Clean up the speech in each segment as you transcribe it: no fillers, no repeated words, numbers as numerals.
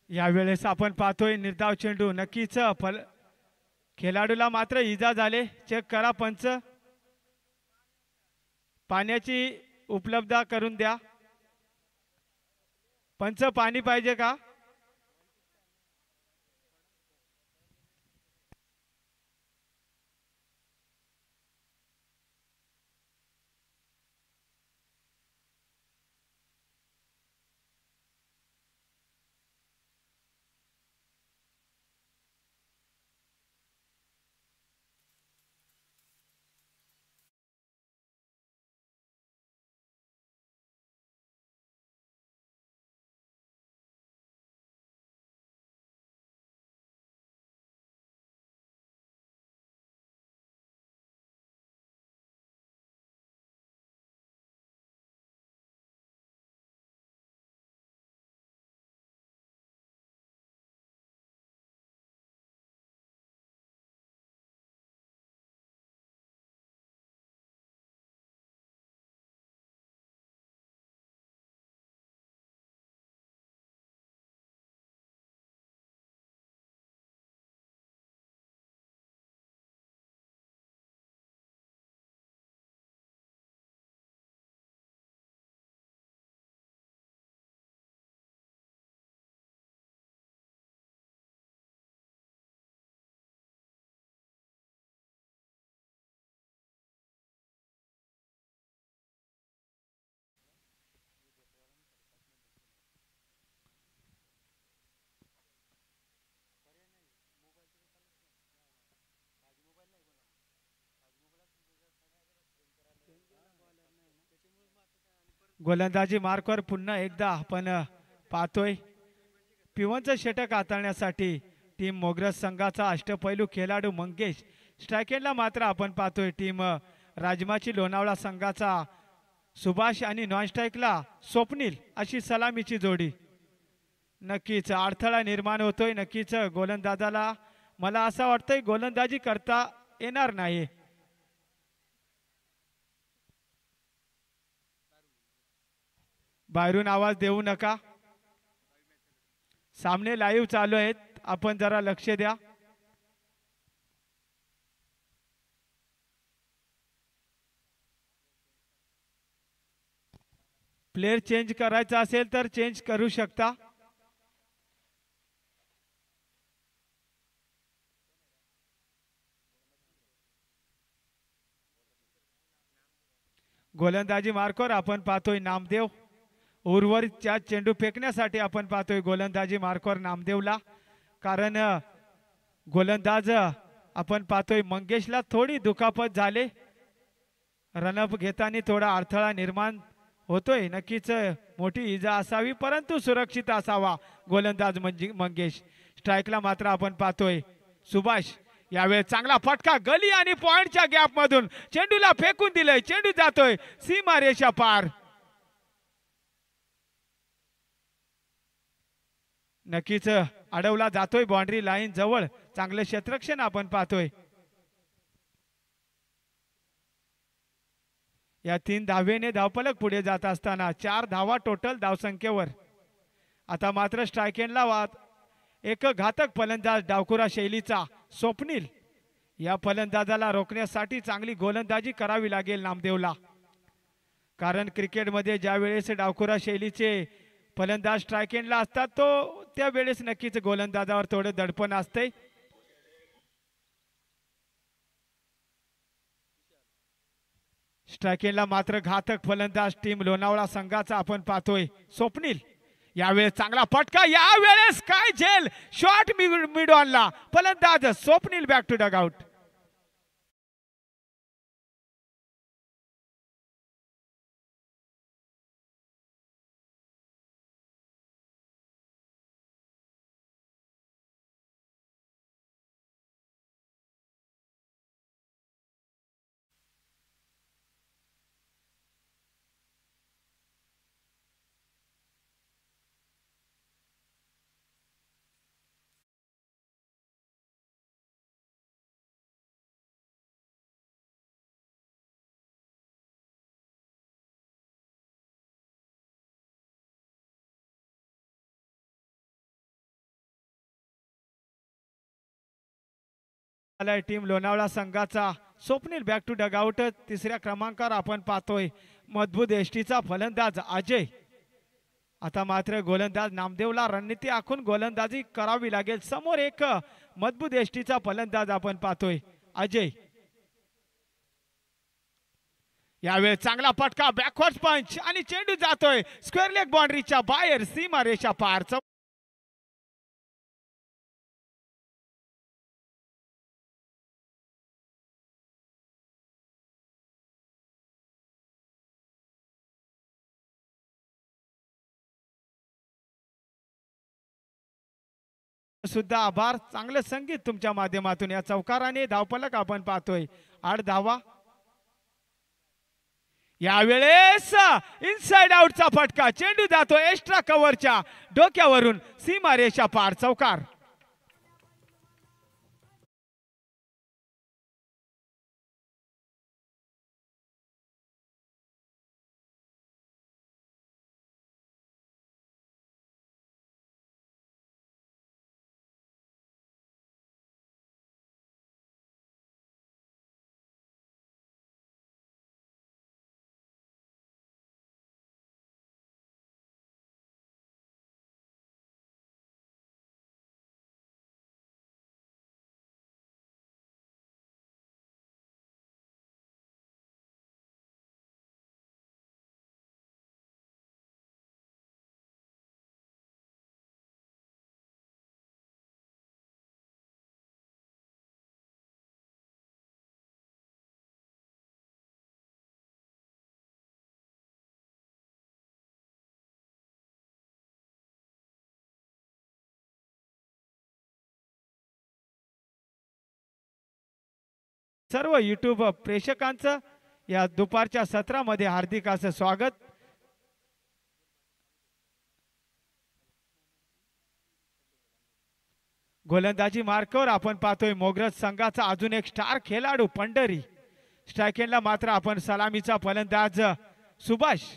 यावेळेस आपण पाहतोय निर्धाव चेंडू नक्कीच खेळाडूला मात्र इजा झाले. चेक करा पंच. पाण्याची उपलब्ध करून द्या. पंच पाणी पाहिजे का? गोलंदाजी मार्कवर पुन्हा एकदा आपण पाहतोय. पिवनचं षटक हाताळण्यासाठी टीम मोग्रस संघाचा अष्टपैलू खेळाडू मंगेश. स्ट्रायकेंडला मात्र आपण पाहतोय टीम राजमाची लोणावळा संघाचा सुभाष आणि नॉन स्ट्राईकला स्वप्नील अशी सलामीची जोडी. नक्कीच अडथळा निर्माण होतोय. नक्कीच गोलंदाजाला मला असं वाटतंय गोलंदाजी करता येणार नाही. बाहेरून आवाज देऊ नका. सामने लाईव्ह चालू आहेत. आपण जरा लक्ष द्या. प्लेयर चेंज करायचा असेल तर चेंज करू शकता. गोलंदाजी मार्कवर आपण पाहतोय नामदेव. उर्वरितच्या चेंडू फेकण्यासाठी आपण पाहतोय गोलंदाजी मार्कवर नामदेवला. कारण गोलंदाज आपण पाहतोय मंगेशला थोडी दुखापत झाले. रनअप घेताना थोडा अडथळा निर्माण होतोय. नक्कीच मोठी इजा असावी परंतु सुरक्षित असावा गोलंदाज मंगेश. स्ट्राईकला मात्र आपण पाहतोय सुभाष. यावेळी चांगला फटका गली आणि पॉइंटच्या गॅप मधून चेंडूला फेकून दिलंय. चेंडू जातोय सीमारेषा पार. नक्कीच अडवला जातोय बाउंड्री लाईन जवळ. चांगलं क्षेत्ररक्षण आपण पाहतोय. या 3 धावेने धावफलक पुढे जात असताना 4 धावा टोटल धावसंख्येवर. आता मात्र स्ट्रायकेंडला वाद. एक घातक फलंदाज डावखुरा शैलीचा स्वप्नील. या फलंदाजाला रोखण्यासाठी चांगली गोलंदाजी करावी लागेल नामदेवला. कारण क्रिकेटमध्ये ज्या वेळेस डावखुरा शैलीचे फलंदाज स्ट्रायकेंडला असतात तो त्यावेळेस नक्कीच गोलंदाजावर थोडं दडपण असते. स्ट्रायकेंडला मात्र घातक फलंदाज टीम लोणावळा संघाचा आपण पाहतोय स्वप्नील. यावेळेस चांगला फटका. यावेळेस काय झेल शॉट मिड ऑनला. फलंदाज स्वप्नील बॅक टू डगआउट. आलाय टीम लोणावळा संघाचा स्वप्नील बॅक टू डगआउट तिसऱ्या क्रमांकावर आपण पाहतोय मजबूत एसटीचा फलंदाज अजय. आता मात्र गोलंदाज नामदेवला रणनीती आखून गोलंदाजी करावी लागेल. समोर एक मजबूत एसटीचा फलंदाज आपण पाहतोय अजय. यावेळी चांगला फटका बॅकवर्ड पंच आणि चेंडू जातोय स्क्वेअर लेग बाउंड्रीच्या बाहेर सीमा रेषा पार. सुद्धा आभार. चांगलं संगीत तुमच्या माध्यमातून या चौकाराने धावफलक आपण पाहतोय 8 धावा. यावेळेस इनसाइड आउटचा फटका चेंडू जातो एक्स्ट्रा कव्हरच्या डोक्यावरून सीमा रेषा पार चौकार. सर्व यूट्यूब प्रेक्षकांचं या दुपारच्या सत्रामध्ये हार्दिक असं स्वागत. गोलंदाजी मार्कावर आपण पाहतोय मोगरज संघाचा अजून एक स्टार खेळाडू पंढरी. स्ट्रायकेंडला मात्र आपण सलामीचा फलंदाज सुभाष.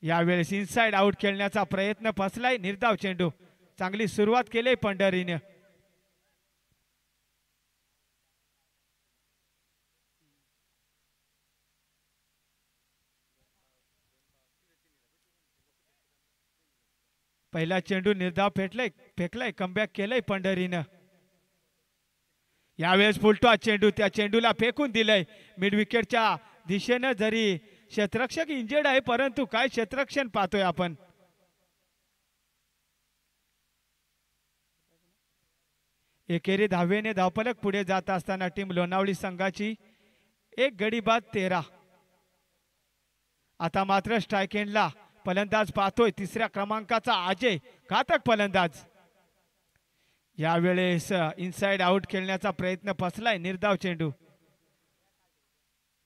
यावेळेस इनसाइड आउट खेळण्याचा प्रयत्न फसलाय. निर्धाव चेंडू. चांगली सुरुवात केली पंढरीने. पहिला चेंडू निर्धाव फेकलाय कमबॅक केलंय पंढरीनं. यावेळेस फुलटॉ चेंडू त्या चेंडूला फेकून दिलंय मिड विकेटच्या दिशेनं. जरी क्षेत्ररक्षक इंजर्ड आहे परंतु काय क्षेत्ररक्षण पाहतोय आपण. एकेरी धावेने धावफलक पुढे जात असताना टीम लोणावळी संघाची 1 गडी बाद 13. आता मात्र स्ट्राइक एंडला फलंदाज पाहतोय तिसऱ्या क्रमांकाचा अजय घातक फलंदाज. यावेळेस इनसाइड आउट खेळण्याचा प्रयत्न फसलाय. निर्धाव चेंडू.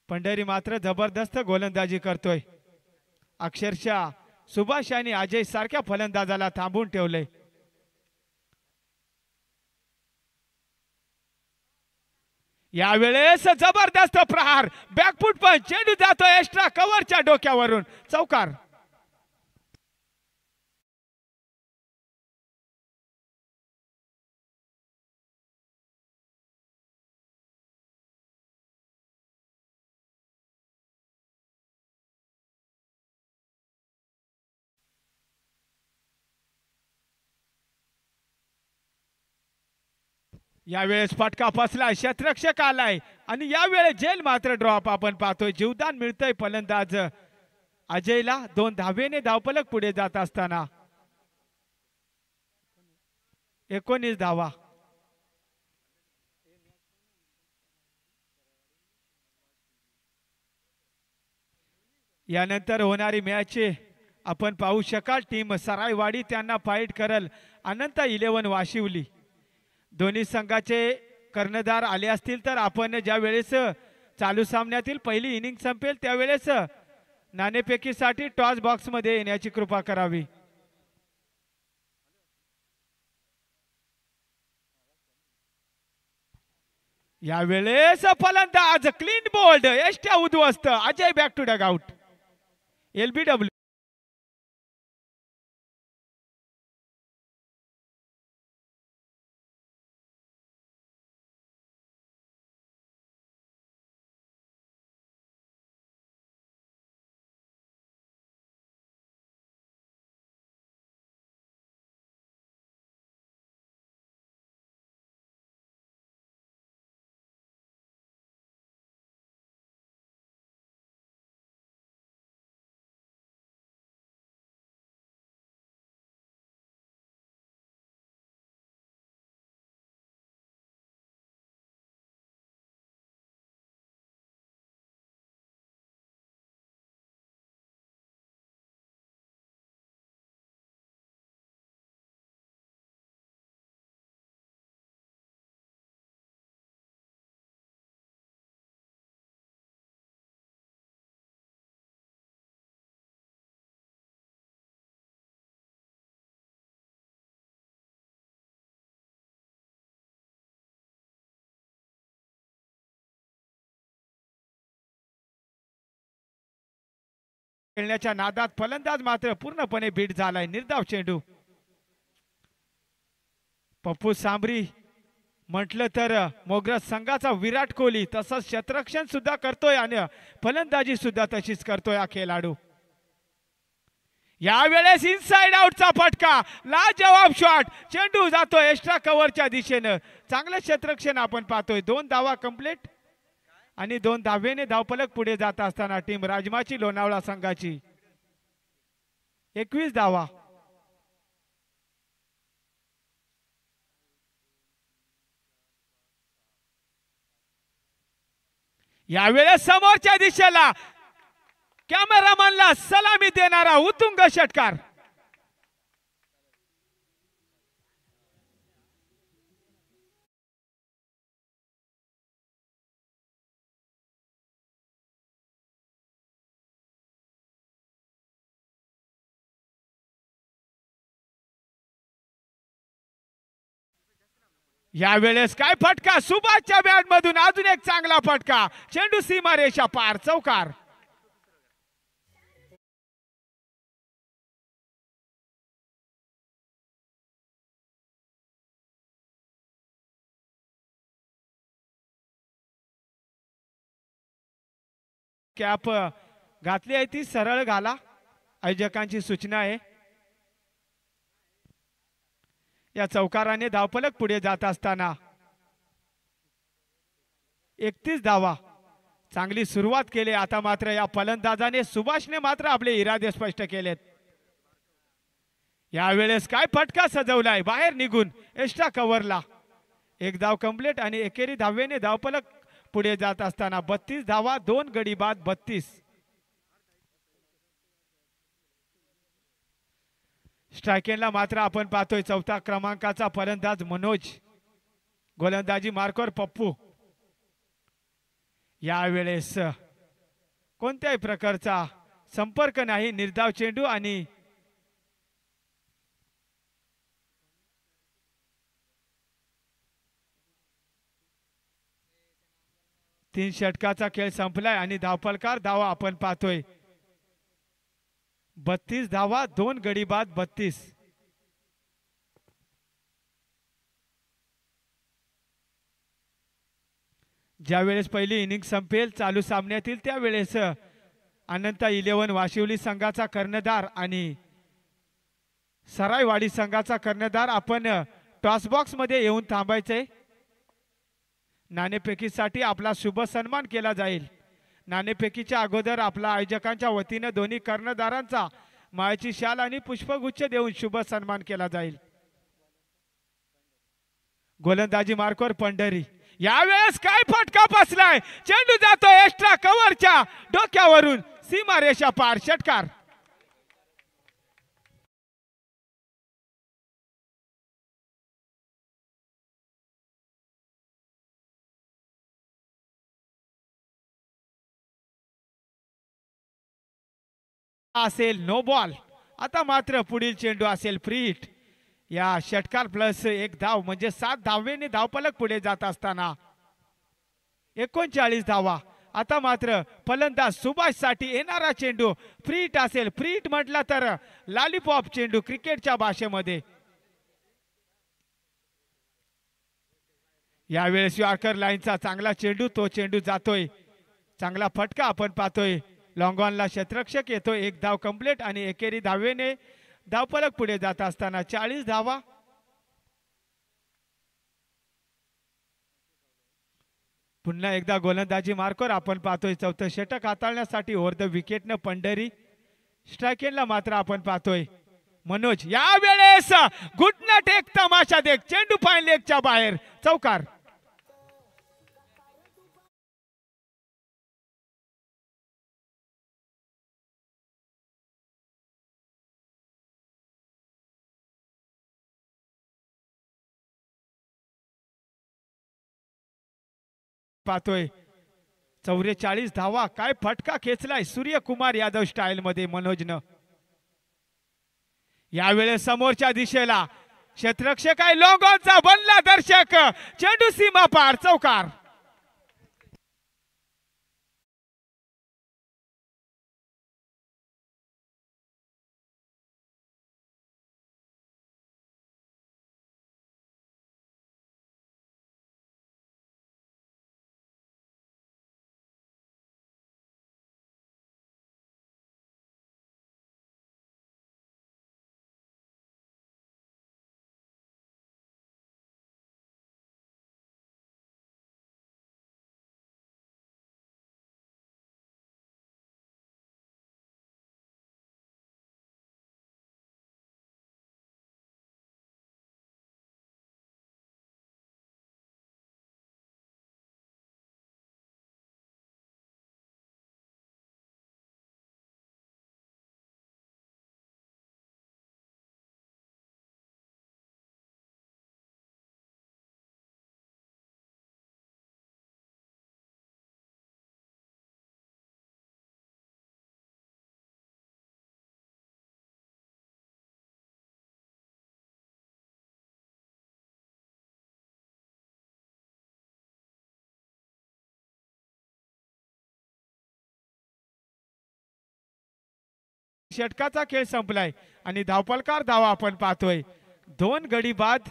पंढरी मात्र जबरदस्त गोलंदाजी करतोय. अक्षरशः सुभाष आणि अजय सारख्या फलंदाजाला थांबून ठेवलंय. यावेळेस जबरदस्त प्रहार बॅकफुट पंच चेंडू जातो एक्स्ट्रा कव्हरच्या डोक्यावरून चौकार. यावेळेस फटका फसला. क्षेत्ररक्षक आलाय आणि यावेळेस जेल मात्र ड्रॉप आपण पाहतोय. जीवदान मिळतंय फलंदाज अजयला. 2 धावेने धावफलक पुढे जात असताना 19 धावा. यानंतर होणारी मॅच आपण पाहू शकाल. टीम सरायवाडी त्यांना फाईट करल अनंत 11 वाशिवली. दोन्ही संघाचे कर्णधार आले असतील तर आपण ज्या वेळेस चालू सामन्यातील पहिली इनिंग संपेल त्यावेळेस नाणेफेकीसाठी टॉस बॉक्स मध्ये येण्याची कृपा करावी. यावेळेस फलंदाज क्लीन बोल्ड एष्ट्या उद्ध्वस्त Ajay back to dugout. LBW खेळण्याच्या नादात फलंदाज मात्र पूर्णपणे बीट झालाय. निर्धाव चेंडू. पप्पू सांबरी म्हटलं तर मोगरा संघाचा विराट कोहली तसंच क्षेत्ररक्षण सुद्धा करतोय आणि फलंदाजी सुद्धा तशीच करतोय हा खेळाडू. यावेळेस इनसाइड आउटचा फटका. लाजवाब शॉट. चेंडू जातो एक्स्ट्रा कव्हरच्या दिशेनं. चांगलं क्षेत्ररक्षण आपण पाहतोय. 2 धावा कंप्लीट आणि 2 धावेने धावफलक पुढे जात असताना टीम राजमाची लोणावळा संघाची 21 धावा. यावेळेस समोरच्या दिशेला कॅमेरामॅनला सलामी देणारा उत्तुंग षटकार. यावेळेस काय फटका. सुभाषच्या बॅट मधून अजून एक चांगला फटका. चेंडू सीमारेषा पार. चौकार. कॅप घातली आहे ती सरळ घाला. आयोजकांची सूचना आहे. या चौकाराने धावफलक पुढे जात असताना 31 धावा. चांगली सुरुवात केली. आता मात्र या फलंदाजाने सुभाषने मात्र आपले इरादे स्पष्ट केलेत. यावेळेस काय फटका सजवलाय बाहेर निघून एक्स्ट्रा कव्हरला. 1 धाव कंप्लीट आणि एकेरी धावेने धावफलक पुढे जात असताना 32 धावा. 2 गडी बाद 32. स्ट्रायकेनला मात्र आपण पाहतोय 4था क्रमांकाचा फलंदाज मनोज. गोलंदाजी मार्कवर पप्पू. यावेळेस कोणत्याही प्रकारचा संपर्क नाही. निर्धाव चेंडू आणि तीन षटकाचा खेळ संपलाय आणि धावफलकार धावा आपण पाहतोय 32 धावा. 2 गडी बाद 32. ज्यावेळेस पहिली इनिंग संपेल चालू सामन्यातील त्यावेळेस अनंता 11 वाशिवली संघाचा कर्णधार आणि सरायवाडी संघाचा कर्णधार आपण टॉस बॉक्स मध्ये येऊन थांबायचे. नाणेफेकीसाठी आपला शुभ सन्मान केला जाईल. नाणेफेकीच्या अगोदर आपला आयोजकांच्या वतीने दोन्ही कर्णधारांचा माळेची शाल आणि पुष्पगुच्छ देऊन शुभ सन्मान केला जाईल. गोलंदाजी मार्कवर पंढरी. यावेळेस काय फटका बसलाय. चेंडू जातो एक्स्ट्रा कव्हरच्या डोक्यावरून सीमारेषा पार. षटकार. असेल नो बॉल. आता मात्र पुढील चेंडू असेल फ्री हिट. या षटकार प्लस 1 धाव म्हणजे 7 धावेने धावफलक पुढे जात असताना 39 धावा. आता मात्र फलंदाज सुभाष साठी येणारा चेंडू फ्री हिट असेल. फ्री हिट म्हटला तर लॉलीपॉप चेंडू क्रिकेटच्या भाषेमध्ये. यावेळेस यॉर्कर लाईनचा चांगला चेंडू. तो चेंडू जातोय. चांगला फटका आपण पाहतोय. लॉंगॉनला क्षेत्ररक्षक येतोय. 1 धाव कंप्लीट आणि एकेरी धावेने धावफलक पुढे जात असताना 40 धावा. पुन्हा एकदा गोलंदाजी मार्कवर आपण पाहतोय 4थं षटक हाताळण्यासाठी ओव्हर द विकेटनं पंढरी. स्ट्रायकेनला मात्र आपण पाहतोय मनोज. यावेळेस घुटनट एक तमाशा देख. चेंडू फाईन लेगच्या बाहेर. चौकार. पाहतोय 44 धावा. काय फटका खेचलाय सूर्यकुमार यादव स्टाईल मध्ये मनोजनं. यावेळेस समोरच्या दिशेला क्षेत्ररक्षक आहे. लॉंगॉनचा बनला दर्शक. चेंडू सीमा पार. चौकार. षटकाचा खेळ संपलाय आणि धावपलकार धावा आपण पाहतोय 2 गडी बाद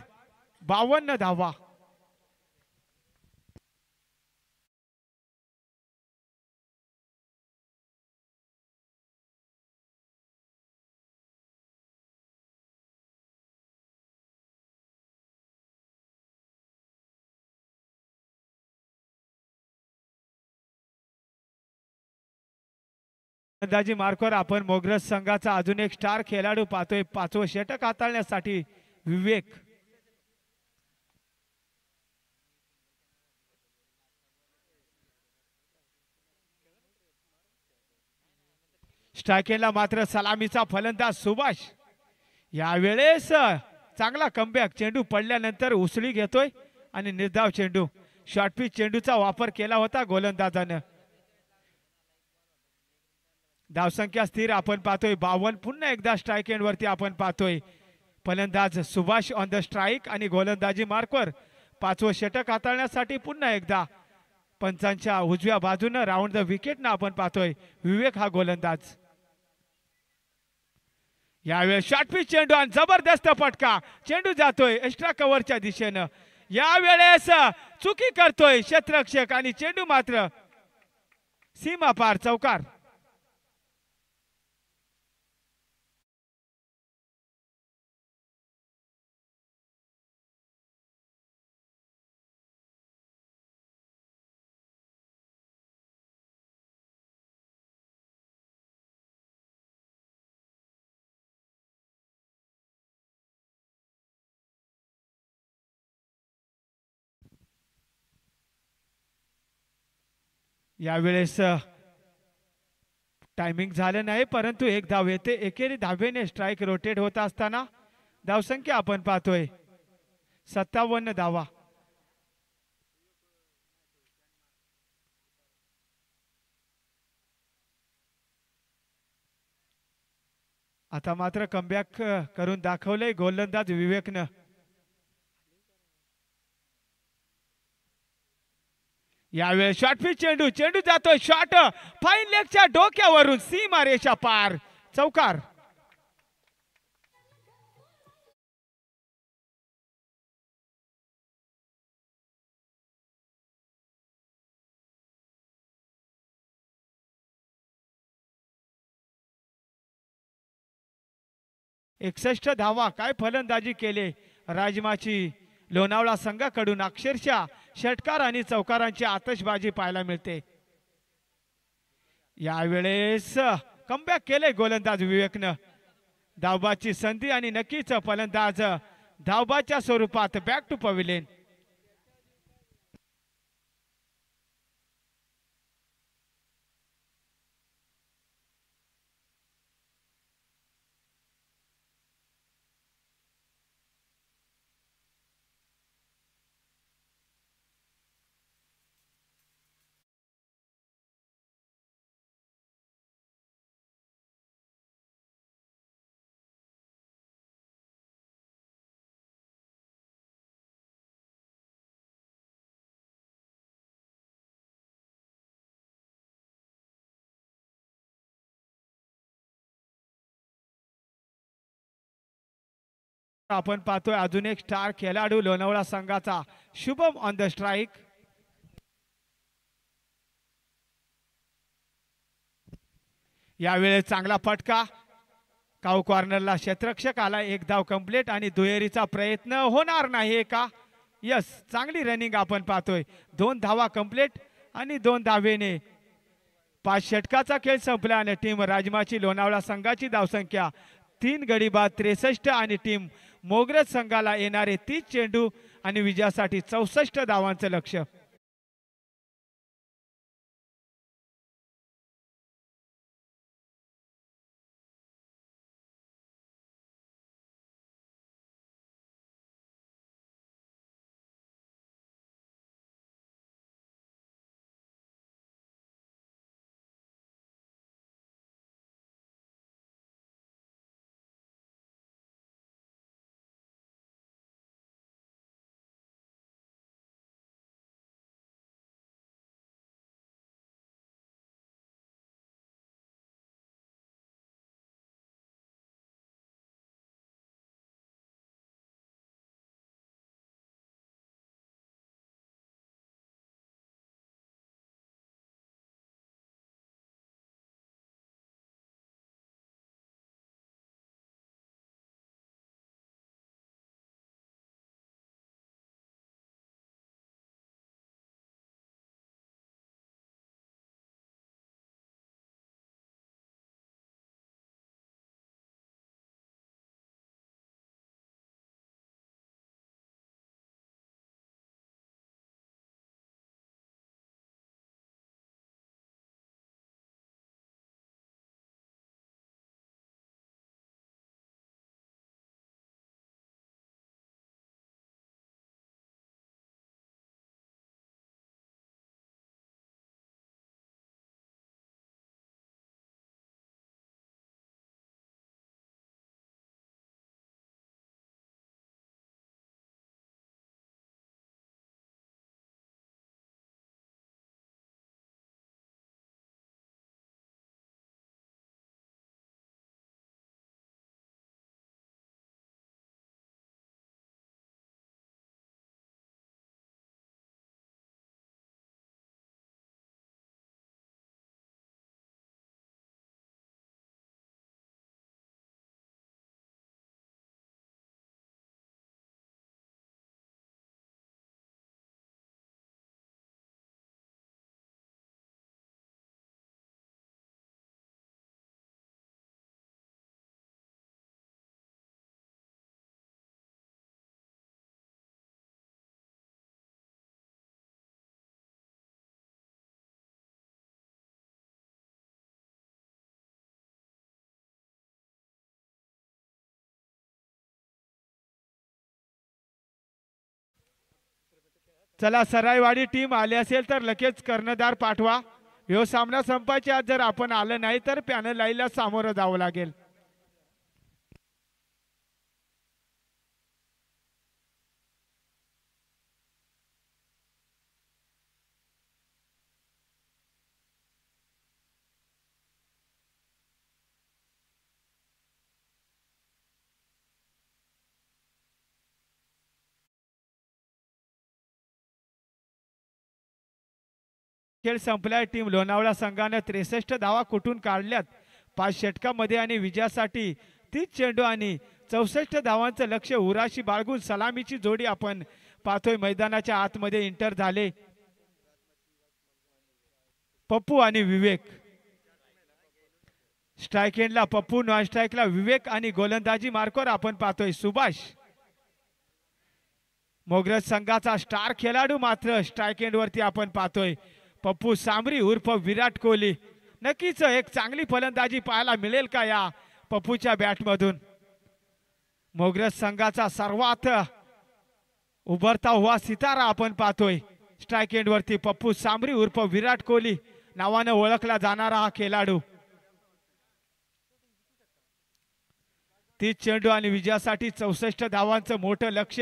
52 धावा. गोलंदाजी मार्कवर आपण मोगरज संघाचा अजून एक स्टार खेळाडू पाहतोय 5वं षटक हाताळण्यासाठी विवेक. स्ट्रायकेला मात्र सलामीचा फलंदाज सुभाष. यावेळेस चांगला कमबॅक. चेंडू पडल्यानंतर उसळी घेतोय आणि निर्धाव चेंडू. शॉर्टपिच चेंडूचा वापर केला होता गोलंदाजानं. धावसंख्या स्थिर आपण पाहतोय 52. पुन्हा एकदा स्ट्राईक एंड वरती आपण पाहतोय फलंदाज सुभाष ऑन द स्ट्राईक आणि गोलंदाजी मार्कवर 5वं षटक हाताळण्यासाठी पुन्हा एकदा पंचांच्या उजव्या बाजूनं राऊंड द विकेट ना आपण पाहतोय विवेक हा गोलंदाज. यावेळेस शॉर्टपिच चेंडू आणि जबरदस्त फटका. चेंडू जातोय एक्स्ट्रा कव्हरच्या दिशेनं. यावेळेस चुकी करतोय क्षेत्ररक्षक आणि चेंडू मात्र सीमा पार चौकार. यावेळेस टायमिंग झालं नाही परंतु एक धाव येते. एकेरी धावेने स्ट्राईक रोटेट होत असताना धावसंख्या आपण पाहतोय 57 धावा. आता मात्र कमबॅक करून दाखवलंय गोलंदाज विवेकनं. यावेळेस शॉर्टपिच चेंडू. चेंडू जातोय शॉट फाईन लेगच्या डोक्यावरून सीमा रेषा पार चौकार. एकसष्ट धावा. काय फलंदाजी केले राजमाची लोणावळा संघाकडून. अक्षरशः षटकार आणि चौकारांची आतषबाजी पाहायला मिळते. यावेळेस कमबॅक केले गोलंदाज विवेकनं. धावबाची संधी आणि नक्कीच फलंदाज धावबाच्या स्वरूपात बॅक टू पवेलियन. आपण पाहतोय अजून एक स्टार खेळाडू लोणावळा संघाचा शुभम ऑन द स्ट्राईक. यावेळेस चांगला फटका. काऊ कॉर्नरला क्षेत्ररक्षक आला. एक धाव कंप्लीट आणि दुहेरीचा प्रयत्न होणार नाही का. यस चांगली रनिंग आपण पाहतोय. 2 धावा कंप्लीट आणि 2 धावेने 5 षटकाचा खेळ संपल्याने टीम राजमाची लोणावळा संघाची धावसंख्या 3 गडी बाद 63 आणि टीम मोगरज संघाला येणारे 30 चेंडू आणि विजयासाठी 64 धावांचं लक्ष्य. चला सराईवाडी टीम आली असेल तर लगेच कर्णधार पाठवा. ह्यो सामना संपायच्या आत जर आपण आलं नाही तर पॅनल लाईनला सामोरं जावं लागेल. खेळ संपलाय. टीम लोणावळा संघाने 63 धावा कुठून काढल्यात 5 षटकामध्ये आणि विजयासाठी 30 चेंडू आणि 64 धावांचं लक्ष उराशी बाळगून सलामीची जोडी आपण पाहतोय मैदानाच्या आतमध्ये एंटर झाले. पप्पू आणि विवेक. स्ट्राइक एंडला पप्पू, नॉन स्ट्राइकला विवेक आणि गोलंदाजी मार्कवर आपण पाहतोय सुभाष. मोगरज संघाचा स्टार खेळाडू मात्र स्ट्राइक एंड वरती आपण पाहतोय पप्पू सांबरी उर्फ विराट कोहली. नक्कीच एक चांगली फलंदाजी पाहायला मिळेल का या पप्पूच्या बॅटमधून. मोगरज संघाचा सर्वात उभरता हुआ सितारा आपण पाहतोय स्ट्राइक एंड वरती पप्पू सांबरी उर्फ विराट कोहली नावाने ओळखला जाणारा हा खेळाडू. 30 चेंडू आणि विजयासाठी 64 धावांचं मोठं लक्ष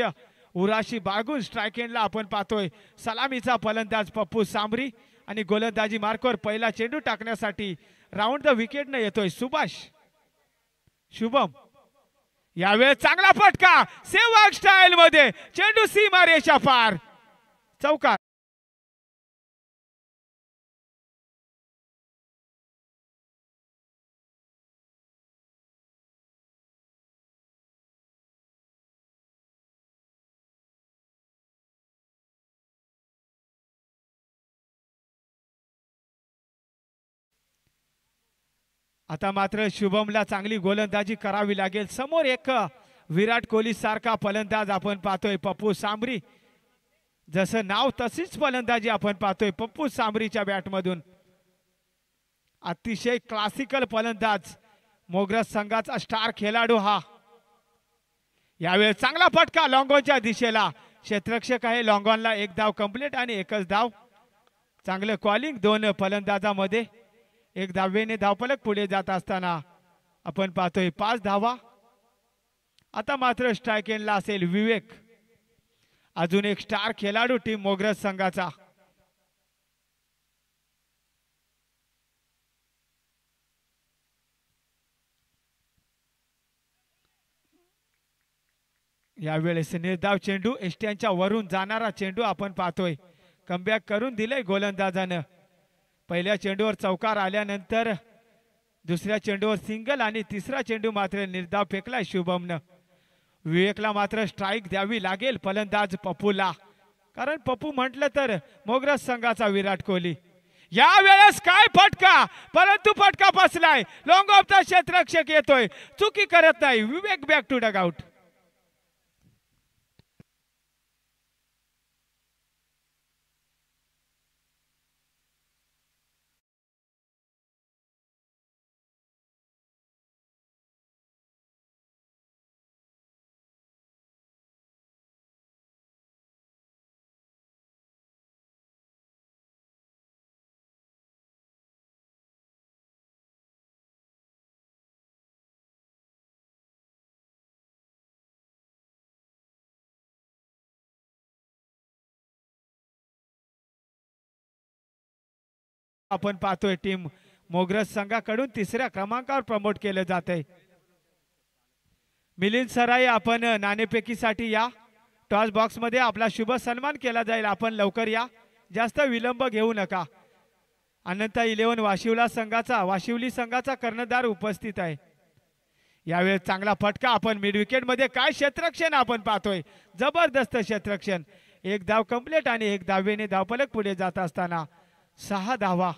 उराशी बाळगून स्ट्राइक एंडला आपण पाहतोय सलामीचा फलंदाज पप्पू सांबरी आणि गोलंदाजी मार्कवर पहिला चेंडू टाकण्यासाठी राऊंड द विकेटने येतोय सुभाष. शुभम. यावेळी चांगला फटका सेवाग स्टाईल मध्ये चेंडू सीमा रेषा पार चौकार. आता मात्र शुभमला चांगली गोलंदाजी करावी लागेल. समोर एक विराट कोहली सारखा फलंदाज आपण पाहतोय पप्पू सांबरी. जसं नाव तशीच फलंदाजी आपण पाहतोय पप्पू सांबरीच्या बॅटमधून. अतिशय क्लासिकल फलंदाज मोगरज संघाचा स्टार खेळाडू हा. यावेळी चांगला फटका लॉंगॉनच्या दिशेला. क्षेत्ररक्षक आहे लॉंगॉनला. एक धाव कंप्लीट आणि एकच धाव. चांगलं कॉलिंग दोन फलंदाजामध्ये. एक धावेने धावफलक पुढे जात असताना आपण पाहतोय 5 धावा. आता मात्र स्ट्राइक एंडला असेल विवेक. अजून एक स्टार खेळाडू टीम मोगरज संघाचा. यावेळेस निर्धाव चेंडू एसट्यांच्या वरून जाणारा चेंडू आपण पाहतोय. कमबॅक करून दिलंय गोलंदाजानं. पहिल्या चेंडूवर चौकार आल्यानंतर दुसऱ्या चेंडूवर सिंगल आणि तिसरा चेंडू मात्र निर्धाव फेकलाय शुभमनं. विवेकला मात्र स्ट्राइक द्यावी लागेल फलंदाज पप्पूला. कारण पप्पू म्हटलं तर मोगरज संघाचा विराट कोहली. या वेळेस काय फटका, परंतु फटका बसलाय. लॉंग ऑफचा क्षेत्ररक्षक येतोय, चुकी करत नाही. विवेक बॅक टू डगआउट. आपण पाहतोय टीम मोगरज संघाकडून तिसऱ्या क्रमांकावर प्रमोट केलं जात आहे. मिलिंद सराई आपण नाणेफेकीसाठी या. टॉस बॉक्स मध्ये आपला शुभ सन्मान केला जाईल. आपण लवकर या, जास्त विलंब घेऊ नका. अनंता 11 वाशिवली संघाचा कर्णधार उपस्थित आहे. यावेळी चांगला फटका आपण मिड विकेट मध्ये. काय क्षेत्ररक्षण आपण पाहतोय, जबरदस्त क्षेत्ररक्षण. एक धाव कंप्लीट आणि एक धावेने धावफलक पुढे जात असताना 6 धावा.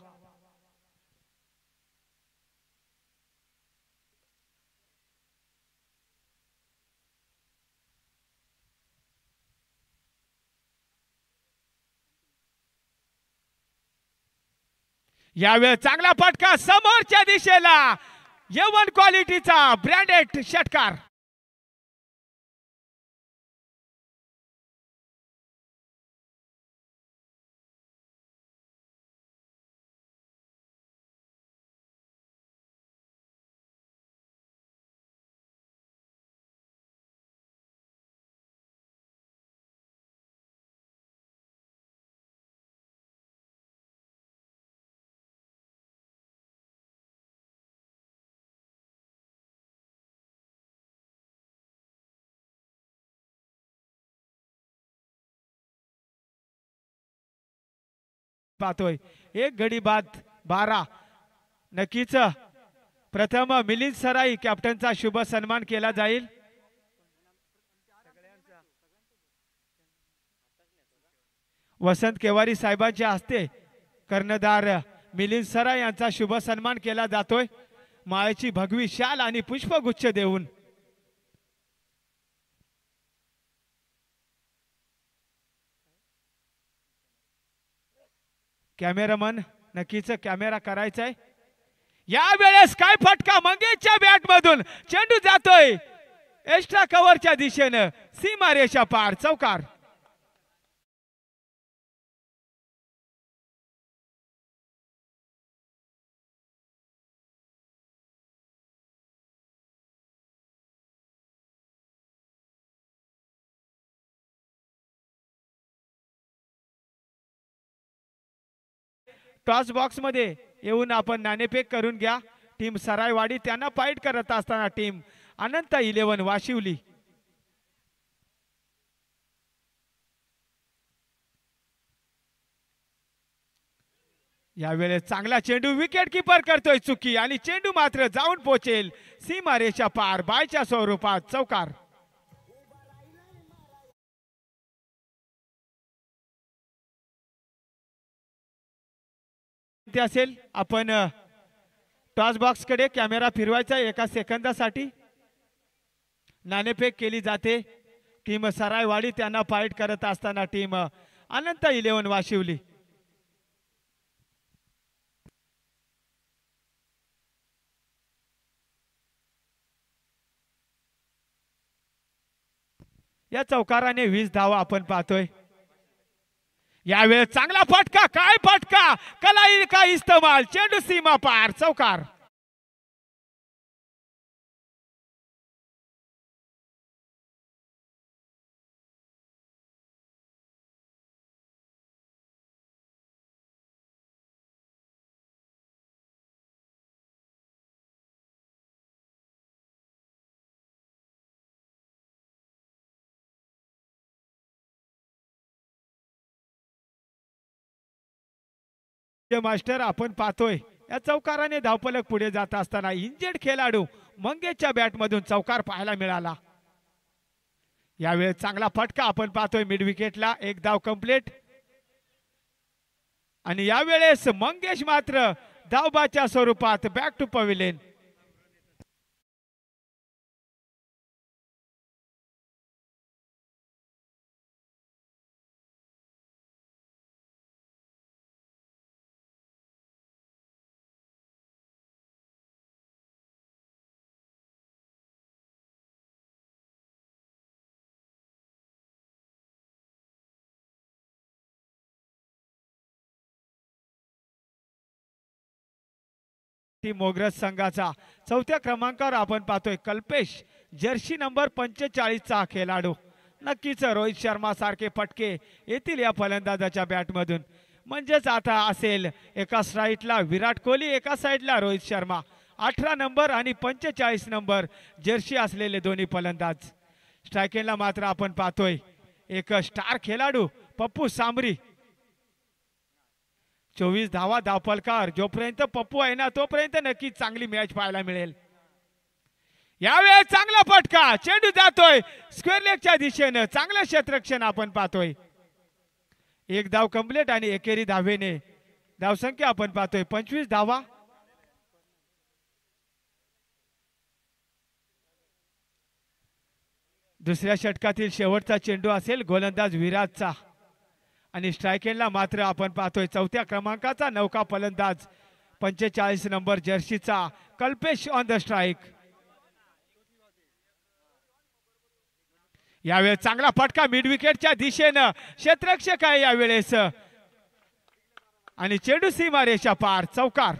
यावेळी चांगला फटका समोरच्या दिशेला. A1 क्वालिटीचा ब्रँडेड षटकार. पाहतोय. एक गडी बाद 12. नक्कीच प्रथम मिलिंद सराई कॅप्टनचा शुभ सन्मान केला जाईल. वसंत केवारी साहेबांच्या हस्ते कर्णधार मिलिंद सराई यांचा शुभ सन्मान केला जातोय. माळेची भगवी शाल आणि पुष्पगुच्छ देऊन. कॅमेरामन नक्कीच कॅमेरा करायचा आहे. या वेळेस काय फटका मंगेशच्या बॅट मधून चेंडू जातोय एक्स्ट्रा कव्हरच्या दिशेनं सीमारेषा पार चौकार. टॉस बॉक्स मध्ये येऊन आपण नाणेफेक करून घ्या. टीम सरायवाडी त्यांना फाईट करत असताना टीम अनंत 11 वाशिवली. यावेळेस चांगला चेंडू विकेट कीपर करतोय चुकी आणि चेंडू मात्र जाऊन पोहोचेल सीमारेषा पार बायच्या स्वरूपात चौकार. असेल आपण टॉस बॉक्स कडे कॅमेरा फिरवायचा एका सेकंदासाठी. नाणेफेक केली जाते. टीम सरायवाडी त्यांना फाईट करत असताना टीम अनंत 11 वाशिवली. या चौकाराने 20 धावा आपण पाहतोय. यावेळेस चांगला फटका काय फटका कलाई का इस्तेमाल चेंडू सीमा पार चौकार. मास्टर आपण पाहतोय या चौकाराने धावफलक पुढे जात असताना इंजेड खेळाडू मंगेशच्या बॅट मधून चौकार पाहायला मिळाला. यावेळेस चांगला फटका आपण पाहतोय मिड विकेटला. एक धाव कंप्लीट आणि यावेळेस मंगेश मात्र धावबाच्या स्वरूपात बॅक टू पवेलियन. मोगरज संघाचा चौथ्या क्रमांकावर आपण पाहतोय कल्पेश जर्सी नंबर 45 चा खेळाडू. नक्कीच रोहित शर्मा सारखे फटके येतील या फलंदाजाच्या बॅट मधून. म्हणजेच आता असेल एका साईडला विराट कोहली एका साईडला रोहित शर्मा. 18 नंबर आणि 45 नंबर जर्सी असलेले दोन्ही फलंदाज. स्ट्रायकेनला मात्र आपण पाहतोय एक स्टार खेळाडू पप्पू सामरी. 24 धावा धावफलकार. जोपर्यंत पप्पू आहे ना तोपर्यंत नक्कीच चांगली मॅच पाहायला मिळेल. यावेळेस चांगला फटका चेंडू जातोय स्क्वेअर लेगच्या दिशेनं. चांगलं क्षेत्ररक्षण आपण पाहतोय. एक धाव कंप्लीट आणि एकेरी धावेने धावसंख्या आपण पाहतोय 25 धावा. दुसऱ्या षटकातील शेवटचा चेंडू असेल गोलंदाज विराजचा आणि स्ट्रायकेनला मात्र आपण पाहतोय चौथ्या क्रमांकाचा नौका फलंदाज 45 नंबर जर्सीचा कल्पेश ऑन द स्ट्राइक. यावेळेस चांगला फटका मिड विकेटच्या दिशेनं क्षेत्ररक्षक आहे यावेळेस आणि चेंडू सीमारेषा पार चौकार.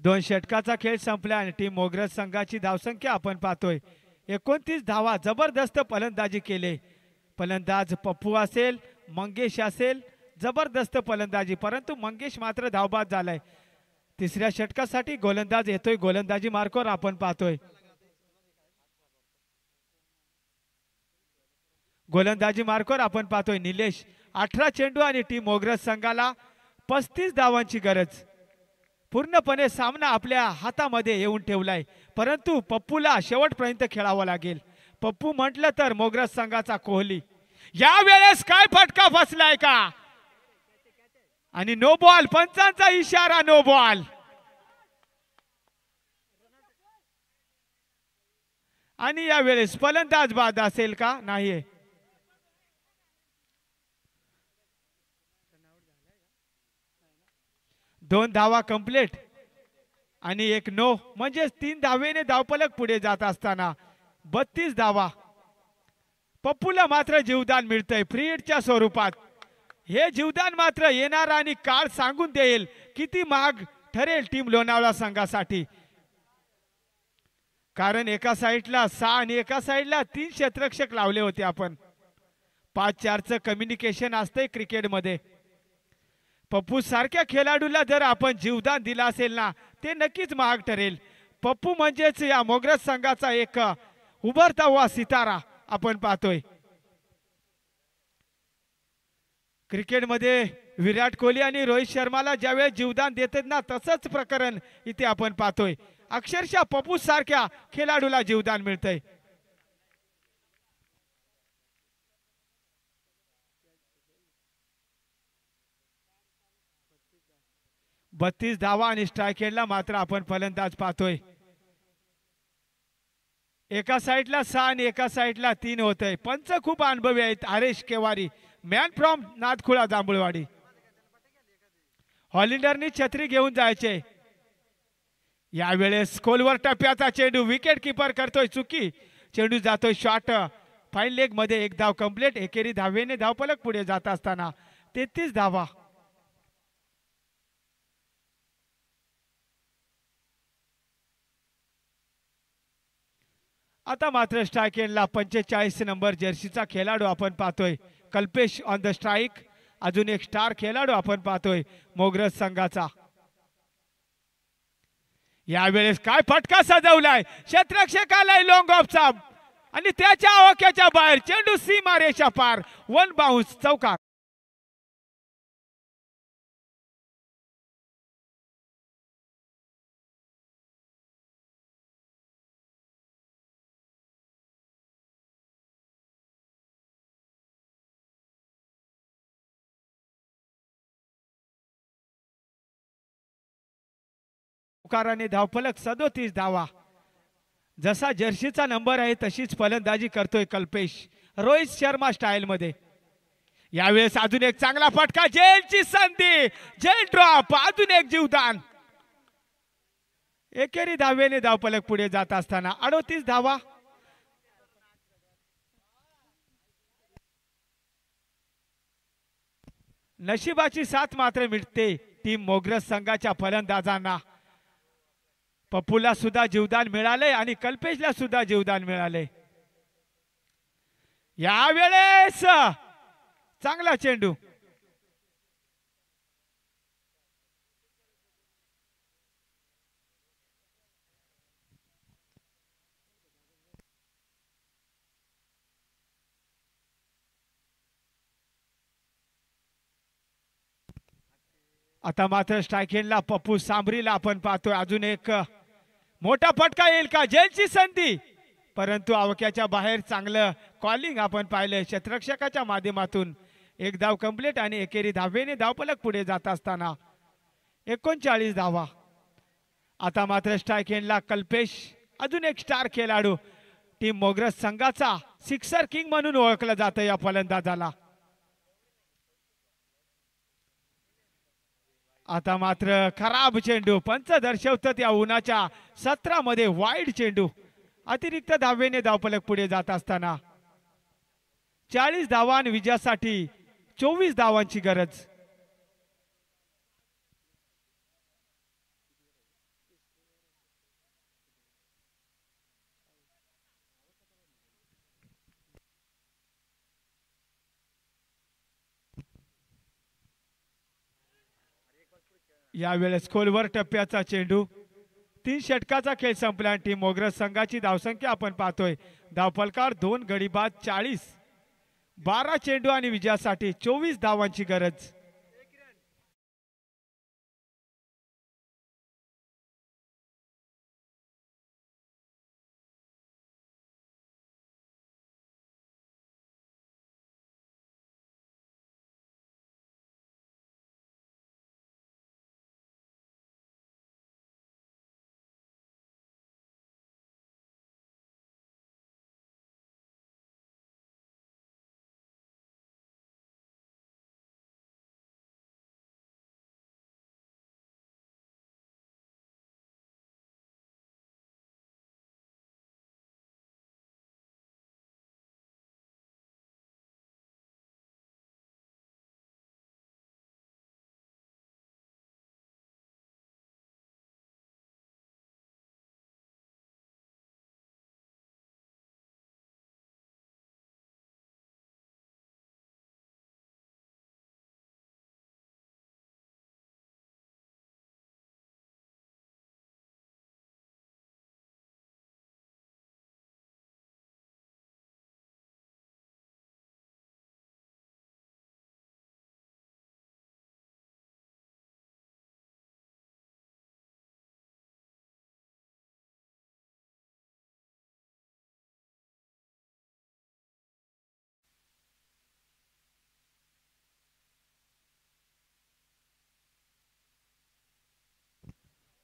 2 षटकाचा खेळ संपला आणि टीम मोगरज संघाची धावसंख्या आपण पाहतोय 29 धावा. जबरदस्त फलंदाजी केले. फलंदाज पप्पू असेल, मंगेश असेल, जबरदस्त फलंदाजी, परंतु मंगेश मात्र धावबाद झालाय. तिसऱ्या षटकासाठी गोलंदाज येतोय. गोलंदाजी मार्कवर आपण पाहतोय. गोलंदाजी मार्कवर आपण पाहतोय निलेश. 18 चेंडू आणि टीम मोगरज संघाला 35 धावांची गरज. पूर्णपणे सामना आपल्या हातामध्ये येऊन ठेवलाय, परंतु पप्पूला शेवटपर्यंत खेळावं लागेल. पप्पू म्हटलं तर मोगरज संघाचा कोहली. यावेळेस काय फटका फसलाय का? आणि नो बॉल. पंचांचा इशारा नो बॉल. आणि यावेळेस फलंदाज बाद असेल का? नाही. 2 धावा कंप्लीट आणि 1 नो, म्हणजे 3 धावेने धावफलक पुढे जात असताना 32 धावा. पप्पूला मात्र जीवदान मिळतंय फ्री हिटच्या स्वरूपात. हे जीवदान मात्र येणार आणि काळ सांगून देईल किती महाग ठरेल टीम लोणावळा संघासाठी. कारण एका साईडला 6 आणि एका साईडला 3 क्षेत्ररक्षक लावले होते आपण. 5-4चं कम्युनिकेशन असतंय क्रिकेटमध्ये. पप्पू सारख्या खेळाडूला जर आपण जीवदान दिलं असेल ना, ते नक्कीच महाग ठरेल. पप्पू म्हणजेच या मोगरज संघाचा एक उभरता हुआ सितारा आपण पाहतोय. क्रिकेटमध्ये विराट कोहली आणि रोहित शर्माला ज्यावेळेस जीवदान देतात ना, तसंच प्रकरण इथे आपण पाहतोय. अक्षरशः पप्पू सारख्या खेळाडूला जीवदान मिळतंय. बत्तीस धावा आणि स्ट्राईक रेटला मात्र आपण फलंदाज पाहतोय. एका साईडला 6 आणि एका साईडला 3 होतंय. पंच खूप अनुभवी आहेत. हरेश केवारी, मॅन फ्रॉम नादखुळा जांभूळवाडी. हॉलिंडरनी छत्री घेऊन जायचे. यावेळेस खोलवर टप्प्याचा चेंडू, विकेट कीपर करतोय चुकी. चेंडू जातोय शॉट फाईन लेग मध्ये. 1 धाव कंप्लीट. एकेरी धावेने धावफलक पुढे जात असताना 33 धावा. आता मात्र स्ट्राईक एंडला 45 नंबर जर्सीचा खेळाडू आपण पाहतोय कल्पेश ऑन द स्ट्राईक. अजून एक स्टार खेळाडू आपण पाहतोय मोगरज संघाचा. यावेळेस काय फटका सजवलाय. क्षेत्ररक्षकाला लॉंग ऑफचा आणि त्याच्या आवाक्याच्या बाहेर चेंडू सीमारेषा पार. 1 बाउन्स चौकार. चौकाराने धावफलक 37 धावा. जसा जर्सीचा नंबर आहे तशीच फलंदाजी करतोय कल्पेश रोहित शर्मा स्टाईल मध्ये. यावेळेस अजून एक चांगला फटका. जेलची संधी, जेल ड्रॉप, अजून एक जीवदान. एकेरी धावेने धावफलक पुढे जात असताना 38 धावा. नशिबाची साथ मात्र मिळते टीम मोगरज संघाच्या फलंदाजांना. पप्पूला सुद्धा जीवदान मिळाले आणि कल्पेशला सुद्धा जीवदान मिळाले. यावेळेस चांगला चेंडू. आता मात्र स्ट्राईक एंडला पप्पू सांभरीला आपण पाहतोय. अजून एक मोठा फटका येईल का? जेलची संधी, परंतु आवक्याच्या बाहेर चांगलं कॉलिंग आपण पाहिलं क्षेत्ररक्षकाच्या माध्यमातून. 1 धाव कंप्लीट आणि एकेरी धावेने धावफलक पुढे जात असताना 39 धावा. आता मात्र स्ट्राईक एंडला कल्पेश, अजून एक स्टार खेळाडू. टीम मोगरज संघाचा सिक्सर किंग म्हणून ओळखलं जातं या फलंदाजाला. आता मात्र खराब चेंडू. पंच दर्शवतात या उन्हाच्या सत्रामध्ये वाईड चेंडू. अतिरिक्त धावेने धावफलक पुढे जात असताना 40 धावा आणि विजयासाठी 24 धावांची गरज. यावेळेस खोलवर टप्प्याचा चेंडू. 3 षटकाचा खेळ संपला. टीम मोगरज संघाची धावसंख्या आपण पाहतोय. धावफलकार 2 गडी बाद 40. 12 चेंडू आणि विजयासाठी 24 धावांची गरज.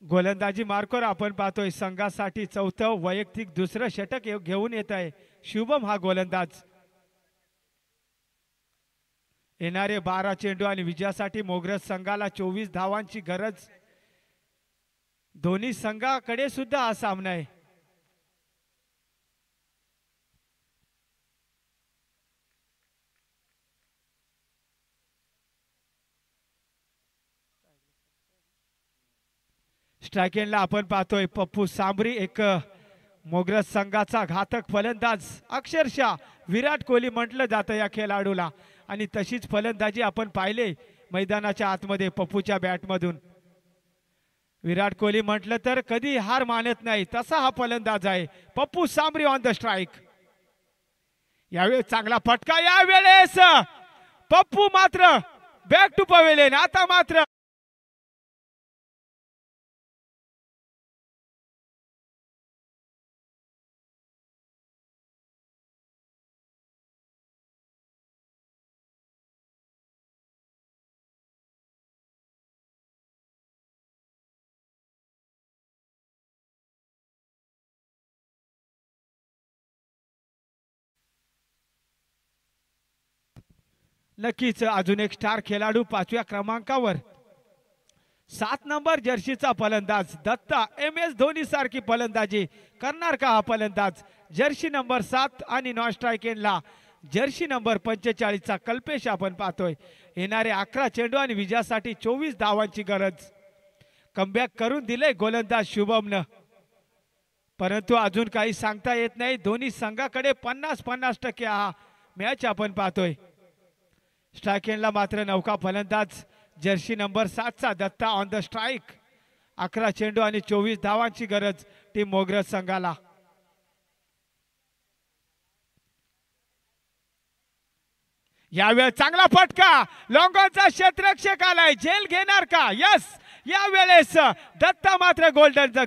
गोलंदाजी मार्कवर आपण पाहतोय. संघासाठी चौथं वैयक्तिक दुसरं षटक घेऊन येत आहे शुभम हा गोलंदाज. येणारे 12 चेंडू आणि विजयासाठी मोगरज संघाला 24 धावांची गरज. दोन्ही संघाकडे सुद्धा हा सामना आहे. स्ट्राइक एंडला आपण पाहतोय पप्पू सांबरी, एक मोगरज संघाचा घातक फलंदाज. अक्षरशः विराट कोहली म्हटलं जातं या खेळाडूला आणि तशीच फलंदाजी आपण पाहिले मैदानाच्या आतमध्ये पप्पूच्या बॅटमधून. विराट कोहली म्हटलं तर कधी हार मानत नाही, तसा हा फलंदाज आहे Pappu Sambari on the strike. यावेळेस चांगला फटका. यावेळेस पप्पू मात्र बॅक टू पवेलियन. आता मात्र नक्कीच अजून एक स्टार खेळाडू 5व्या क्रमांकावर 7 नंबर जर्सीचा फलंदाज दत्ता. MS धोनी सारखी फलंदाजी करणार का हा फलंदाज? जर्सी नंबर 7 आणि नॉन स्ट्राइक एंडला जर्सी नंबर 45 चा कल्पेश आपण पाहतोय. येणारे 11 चेंडू आणि विजयासाठी 24 धावांची गरज. कमबॅक करून दिले गोलंदाज शुभमनं, परंतु अजून काही सांगता येत नाही. दोन्ही संघाकडे 50-50% हा मॅच आपण पाहतोय. स्ट्राइक एंडला मात्र नौका फलंदाज जर्सी नंबर 7 चा दत्ता ऑन द स्ट्राइक. 11 चेंडू आणि 24 धावांची गरज टीम मोगरज संघाला. यावेळेस चांगला फटका. लॉंगॉनचा क्षेत्ररक्षक आलाय, झेल घेणार का? यस, यावेळेस दत्ता मात्र गोल्डन.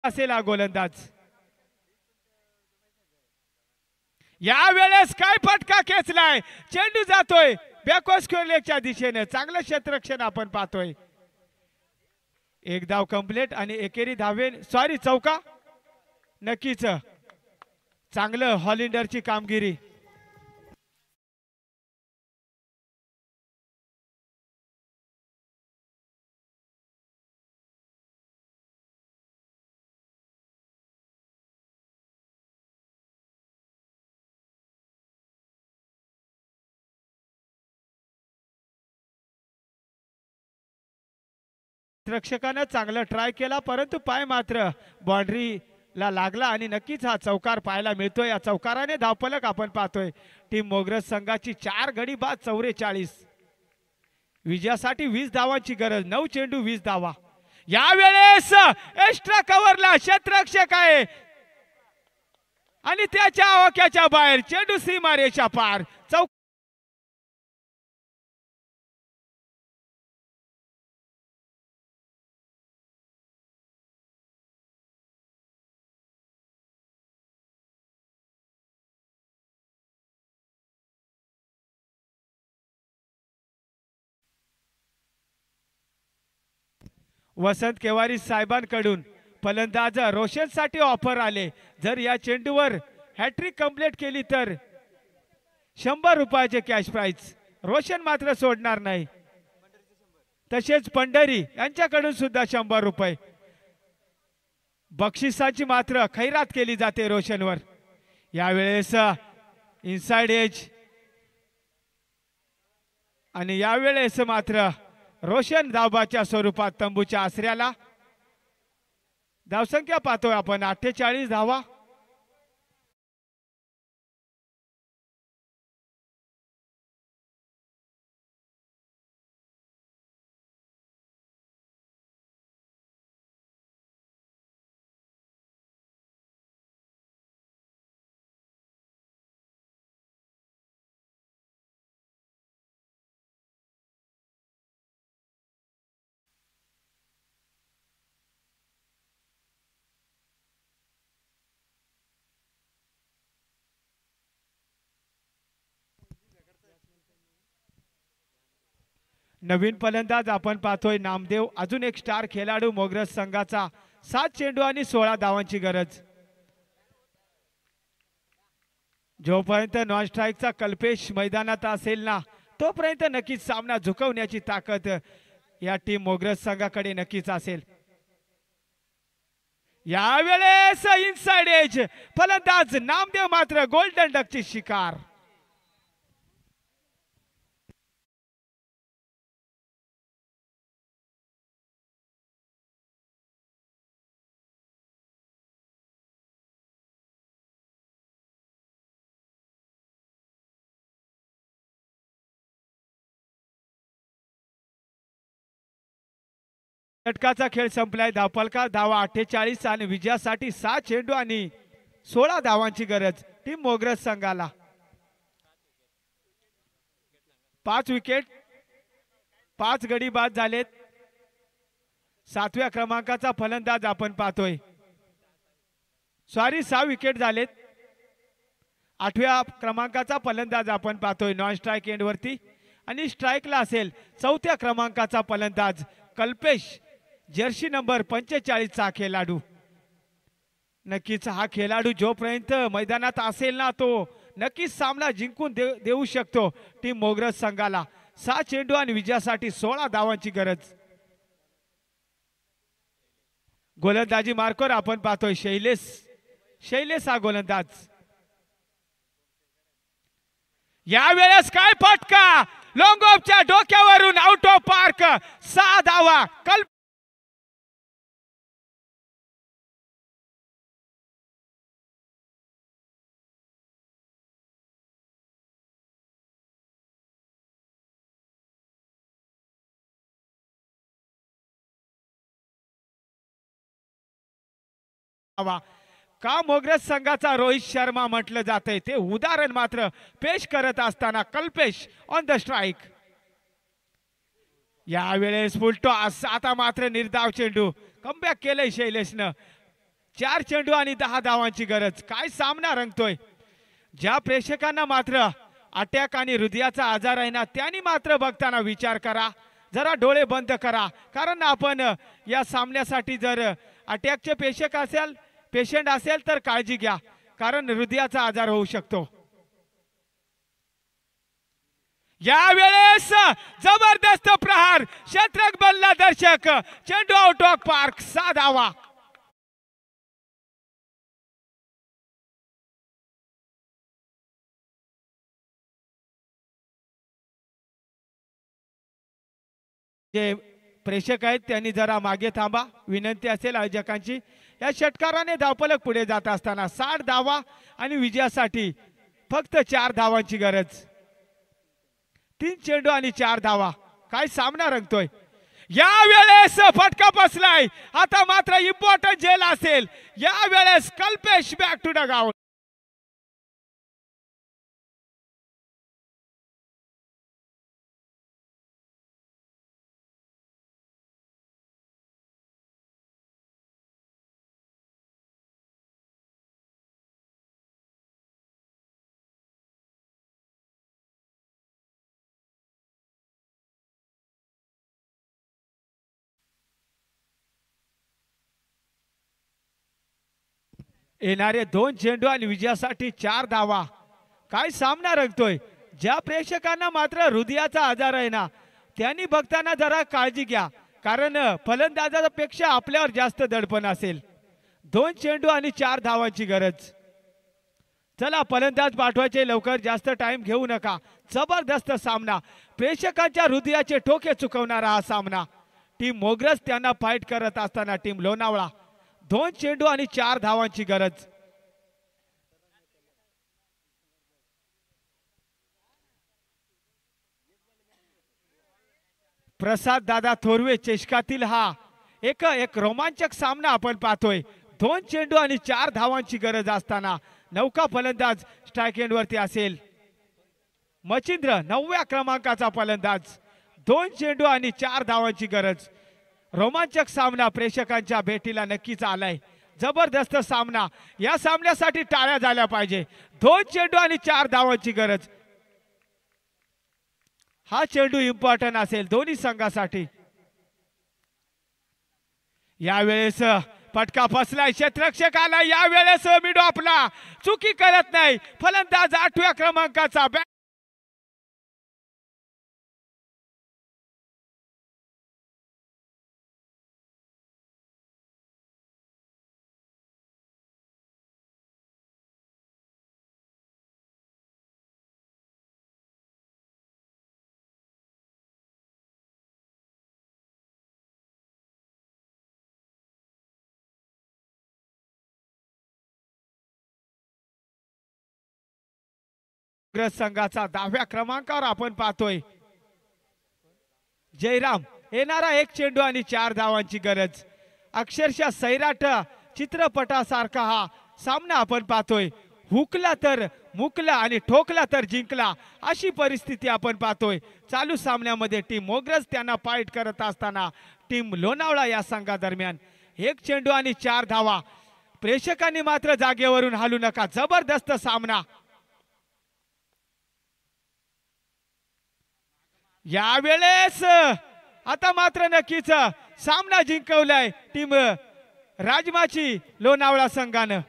असेल हा गोलंदाज. या वेळेस काय फटका खेचलाय, चेंडू जातोय बॅकवर्ड स्क्वेअर लेगच्या दिशेने, चांगलं क्षेत्ररक्षण आपण पाहतोय. एक धाव कंप्लीट आणि एकेरी धावे सॉरी चौका. नक्कीच चांगलं हॉलिंडरची कामगिरी. रक्षकानं चांगलं ट्राय केला परंतु पाय मात्र बाउंड्रीला लागला आणि नक्कीच हा चौकार पाहायला मिळतोय. या चौकाराने धावफलक आपण पाहतोय. टीम मोगरज संघाची 4 गडी बाद 44. विजयासाठी 20 धावांची गरज. 9 चेंडू 20 धावा. यावेळेस एक्स्ट्रा कव्हरला क्षेत्ररक्षक आहे आणि त्याच्या आवाक्याच्या बाहेर चेंडू सीमारेषा पार. वसंत केवारी साहेबांकडून फलंदाज रोशन साठी ऑफर आले. जर या चेंडूवर हॅट्रिक कंप्लीट केली तर 100 रुपयाचे कॅश प्राइज. रोशन मात्र सोडणार नाही. तसेच पंढरी यांच्याकडून सुद्धा 100 रुपये बक्षिसाची मात्र खैरात केली जाते रोशनवर. यावेळेस इनसाइड एज आणि यावेळेस मात्र रोशन धावबाच्या स्वरूपात तंबूच्या आसऱ्याला. धावसंख्या पाहतोय आपण 48 धावा. नवीन फलंदाज आपण पाहतोय नामदेव. अजून एक स्टार खेळाडू मोगरज संघाचा. 7 चेंडू आणि 16 धावांची गरज. जोपर्यंत नॉन स्ट्राईकचा कल्पेश मैदानात असेल ना तोपर्यंत नक्कीच सामना झुकवण्याची ताकद या टीम मोगरज संघाकडे नक्कीच असेल. यावेळेस इनसाइड एज फलंदाज नामदेव मात्र गोल्डन डकची शिकार. षटकाचा खेळ संपलाय. धावफलका धावा 48 आणि विजयासाठी 6 चेंडू आणि 16 धावांची गरज टीम मोगरज संघाला. 5 विकेट 5 गडी बाद झालेत. 7व्या क्रमांकाचा फलंदाज आपण पाहतोय. सॉरी 6 विकेट झालेत. 8व्या क्रमांकाचा फलंदाज आपण पाहतोय नॉन स्ट्राईक एंड वरती आणि स्ट्राईकला असेल 4थ्या क्रमांकाचा फलंदाज कल्पेश जर्सी नंबर 45 चा खेळाडू. नक्कीच हा खेळाडू जोपर्यंत मैदानात असेल ना तो नक्कीच सामना जिंकून देऊ शकतो टीम मोगरज संघाला. 6 चेंडू आणि विजयासाठी 16 धावांची गरज. गोलंदाजी मार्कवर आपण पाहतोय शैलेश हा गोलंदाज. यावेळेस काय फटका, लॉंग ऑफच्या डोक्यावरून आउट ऑफ पार्क. 6 धावा. का मोगरज संघाचा रोहित शर्मा म्हटलं जातंय ते उदाहरण मात्र पेश करत असताना कल्पेश ऑन द स्ट्राईक. यावेळेस फुलटो आता मात्र निर्धाव चेंडू. कमबॅक केलंय शैलेशनं. 4 चेंडू आणि 10 धावांची गरज. काय सामना रंगतोय. ज्या प्रेक्षकांना मात्र अटॅक आणि हृदयाचा आजार आहे ना त्यांनी मात्र बघताना विचार करा, जरा डोळे बंद करा, कारण आपण या सामन्यासाठी जर अटॅकचे पेशंट असेल तर काळजी घ्या, कारण हृदयाचा आजार होऊ शकतो। यावेळेस जबरदस्त प्रहार, शतरंग बल्ला दर्शक, चेंडू आउट ऑफ पार्क, 6 धावा। जे प्रेक्षक आहेत त्यांनी जरा मागे थांबा, विनंती असेल आयोजकांची। या षटकाराने धावफलक पुढे जात असताना 60 धावा आणि विजयासाठी फक्त 4 धावांची गरज। 3 चेंडू आणि 4 धावा, काय सामना रंगतोय। यावेळेस फटका बसलाय, आता मात्र इम्पॉर्टंट झेल असेल। यावेळेस Kalpesh back to the ground. येणारे 2 चेंडू आणि विजयासाठी 4 धावा, काय सामना रंगतोय। ज्या प्रेक्षकांना मात्र हृदयाचा आजार आहे ना त्यांनी बघताना जरा काळजी घ्या, कारण फलंदाजापेक्षा आपल्यावर जास्त दडपण असेल। 2 चेंडू आणि 4 धावांची गरज। चला फलंदाज पाठवायचे लवकर, जास्त टाइम घेऊ नका। जबरदस्त सामना, प्रेक्षकांच्या हृदयाचे ठोके चुकवणारा हा सामना। टीम मोगरज त्यांना फाईट करत असताना टीम लोणावळा 2 चेंडू आणि 4 धावांची गरज। प्रसाद दादा थोरवे चषकातील हा एक रोमांचक सामना आपण पाहतोय। 2 चेंडू आणि 4 धावांची गरज असताना नौका फलंदाज स्ट्राइक एंड वरती असेल। मचिंद्र 9व्या क्रमांकाचा फलंदाज, 2 चेंडू आणि 4 धावांची गरज। रोमांचक सामना प्रेक्षकांच्या भेटीला नक्कीच आलाय। जबरदस्त सामना, या सामन्यासाठी टाळ्या झाल्या पाहिजे। 2 चेंडू आणि 4 धावांची गरज। हा चेंडू इम्पॉर्टंट असेल दोन्ही संघासाठी। यावेळेस फटका फसलाय, क्षेत्ररक्षक आला। यावेळेस मिडो आपला चुकी करत नाही, फलंदाज 8व्या क्रमांकाचा संघाचा 10व्या क्रमांकावर आपण पाहतोय जयराम। येणारा 1 चेंडू आणि 4 धावांची गरज। अक्षरशः सैराट चित्रपटासारखा हा सामना आपण पाहतोय। हुकला तर मुकला आणि ठोकला तर जिंकला, अशी परिस्थिती आपण पाहतोय। चालू सामन्यामध्ये टीम मोगरज त्यांना फाईट करत असताना टीम लोणावळा या संघादरम्यान 1 चेंडू आणि 4 धावा। प्रेक्षकांनी मात्र जागेवरून हलू नका, जबरदस्त सामना। यावेळेस आता मात्र नक्कीच सामना जिंकवलाय टीम राजमाची लोणावळा संघानं।